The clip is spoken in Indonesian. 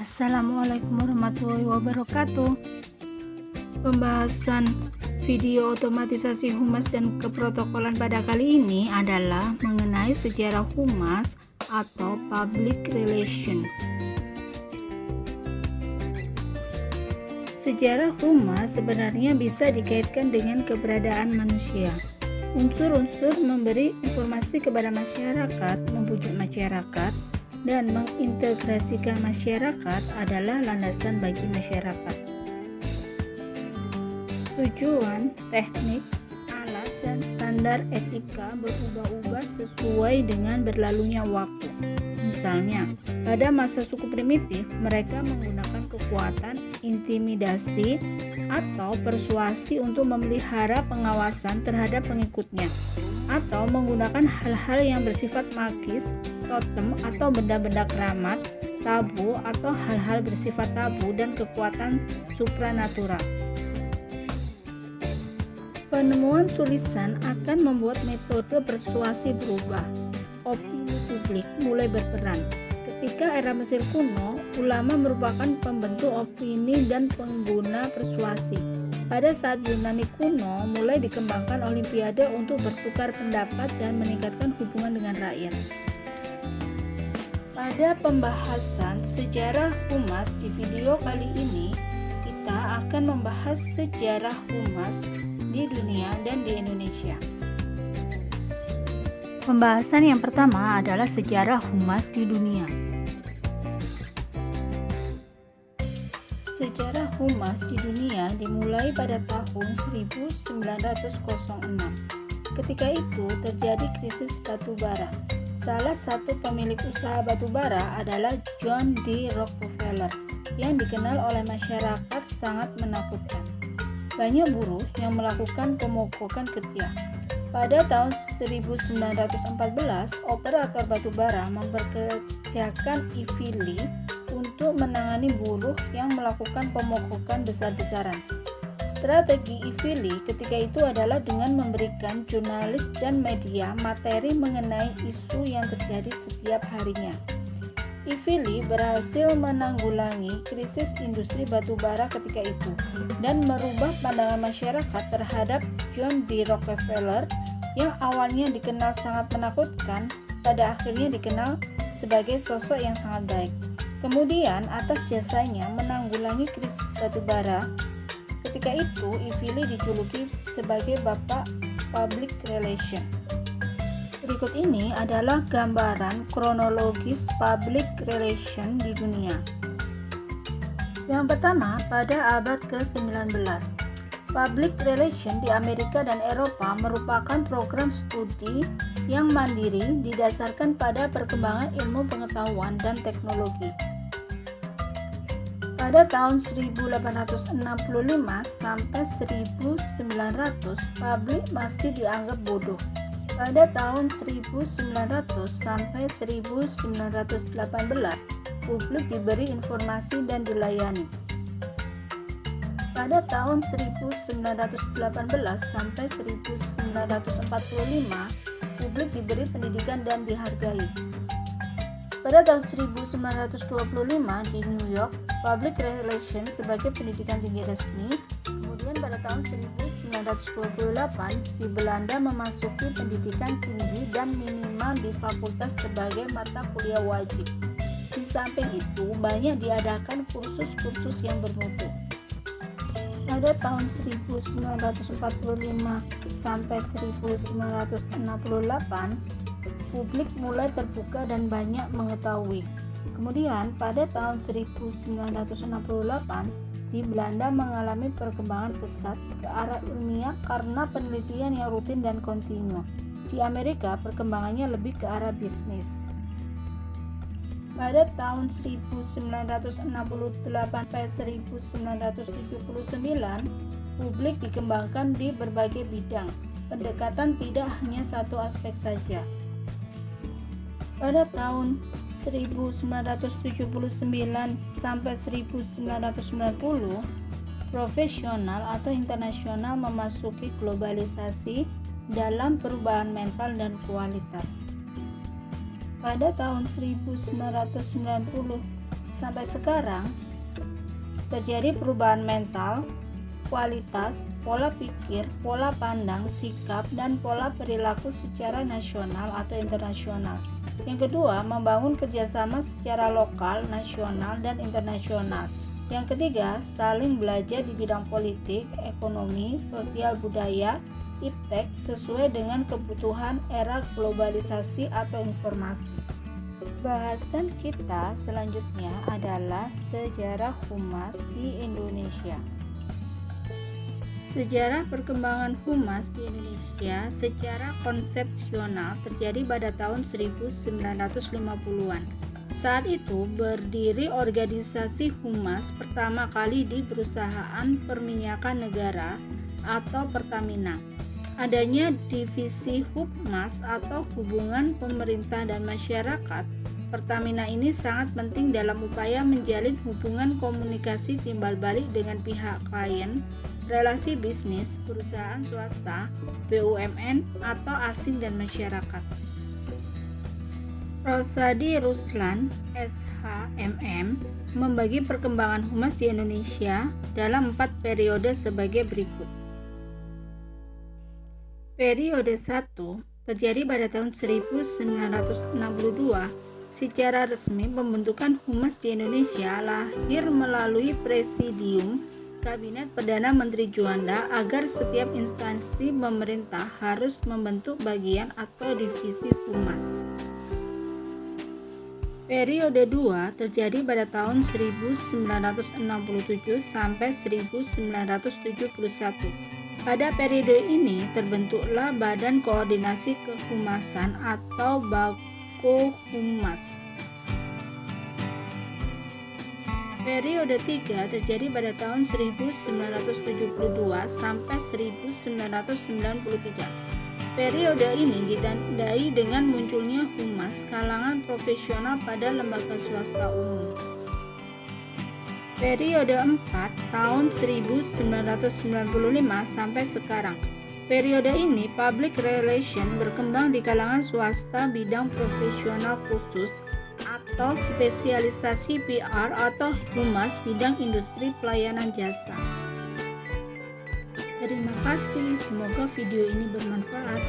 Assalamualaikum warahmatullahi wabarakatuh. Pembahasan video otomatisasi humas dan keprotokolan pada kali ini adalah mengenai sejarah humas atau public relation. Sejarah humas sebenarnya bisa dikaitkan dengan keberadaan manusia. Unsur-unsur memberi informasi kepada masyarakat, membujuk masyarakat, dan mengintegrasikan masyarakat adalah landasan bagi masyarakat. Tujuan, teknik, alat, dan standar etika berubah-ubah sesuai dengan berlalunya waktu. Misalnya, pada masa suku primitif, mereka menggunakan kekuatan, intimidasi, atau persuasi untuk memelihara pengawasan terhadap pengikutnya, atau menggunakan hal-hal yang bersifat magis, totem, atau benda-benda keramat, tabu, atau hal-hal bersifat tabu dan kekuatan supranatural. Penemuan tulisan akan membuat metode persuasi berubah. Opini publik mulai berperan. Ketika era Mesir kuno, ulama merupakan pembentuk opini dan pengguna persuasi. Pada saat Yunani kuno, mulai dikembangkan olimpiade untuk bertukar pendapat dan meningkatkan hubungan dengan rakyat. Pada pembahasan sejarah humas di video kali ini, kita akan membahas sejarah humas di dunia dan di Indonesia. Pembahasan yang pertama adalah sejarah humas di dunia. Sejarah humas di dunia dimulai pada tahun 1906. Ketika itu terjadi krisis batu bara. Salah satu pemilik usaha batu bara adalah John D. Rockefeller yang dikenal oleh masyarakat sangat menakutkan. Banyak buruh yang melakukan pemogokan kerja. Pada tahun 1914, operator batu bara mempekerjakan Ivy Lee untuk menangani buruh yang melakukan pemogokan besar-besaran. Strategi Ivy Lee ketika itu adalah dengan memberikan jurnalis dan media materi mengenai isu yang terjadi setiap harinya. Ivy Lee berhasil menanggulangi krisis industri batu bara ketika itu dan merubah pandangan masyarakat terhadap John D. Rockefeller yang awalnya dikenal sangat menakutkan, pada akhirnya dikenal sebagai sosok yang sangat baik. Kemudian atas jasanya menanggulangi krisis batu bara, ketika itu Ivy Lee dijuluki sebagai Bapak Public Relation. Berikut ini adalah gambaran kronologis public relation di dunia. Yang pertama, pada abad ke-19, public relation di Amerika dan Eropa merupakan program studi yang mandiri didasarkan pada perkembangan ilmu pengetahuan dan teknologi. Pada tahun 1865 sampai 1900, publik masih dianggap bodoh. Pada tahun 1900 sampai 1918, publik diberi informasi dan dilayani. Pada tahun 1918 sampai 1945, publik diberi pendidikan dan dihargai. Pada tahun 1925 di New York, public relations sebagai pendidikan tinggi resmi. Kemudian pada tahun 1928 di Belanda memasuki pendidikan tinggi dan minimal di fakultas sebagai mata kuliah wajib. Di samping itu banyak diadakan kursus-kursus yang bermutu. Pada tahun 1945 sampai 1968, publik mulai terbuka dan banyak mengetahui. Kemudian pada tahun 1968 di Belanda mengalami perkembangan pesat ke arah ilmiah karena penelitian yang rutin dan kontinu. Di Amerika perkembangannya lebih ke arah bisnis. Pada tahun 1968 sampai 1979, publik dikembangkan di berbagai bidang. Pendekatan tidak hanya satu aspek saja. Pada tahun 1979 sampai 1990, profesional atau internasional memasuki globalisasi dalam perubahan mental dan kualitas. Pada tahun 1990 Sampai sekarang, terjadi perubahan mental, kualitas, pola pikir, pola pandang, sikap, dan pola perilaku secara nasional atau internasional. Yang kedua, membangun kerjasama secara lokal, nasional, dan internasional. Yang ketiga, saling belajar di bidang politik, ekonomi, sosial budaya, iptek sesuai dengan kebutuhan era globalisasi atau informasi. Bahasan kita selanjutnya adalah sejarah humas di Indonesia. Sejarah perkembangan humas di Indonesia secara konsepsional terjadi pada tahun 1950-an. Saat itu berdiri organisasi humas pertama kali di Perusahaan Perminyakan Negara atau Pertamina. Adanya divisi Hubmas atau hubungan pemerintah dan masyarakat Pertamina ini sangat penting dalam upaya menjalin hubungan komunikasi timbal balik dengan pihak klien, relasi bisnis, perusahaan swasta, BUMN, atau asing dan masyarakat. Rosadi Ruslan, SHMM, membagi perkembangan humas di Indonesia dalam 4 periode sebagai berikut. Periode 1 terjadi pada tahun 1962. Secara resmi pembentukan humas di Indonesia lahir melalui Presidium Kabinet Perdana Menteri Juanda agar setiap instansi pemerintah harus membentuk bagian atau divisi humas. Periode 2 terjadi pada tahun 1967 sampai 1971. Pada periode ini terbentuklah Badan Koordinasi Kehumasan atau Bakohumas. Periode 3 terjadi pada tahun 1972 sampai 1993. Periode ini ditandai dengan munculnya humas kalangan profesional pada lembaga swasta umum. Periode 4 tahun 1995 sampai sekarang. Periode ini public relation berkembang di kalangan swasta bidang profesional khusus atau spesialisasi PR atau humas bidang industri pelayanan jasa. Terima kasih, semoga video ini bermanfaat.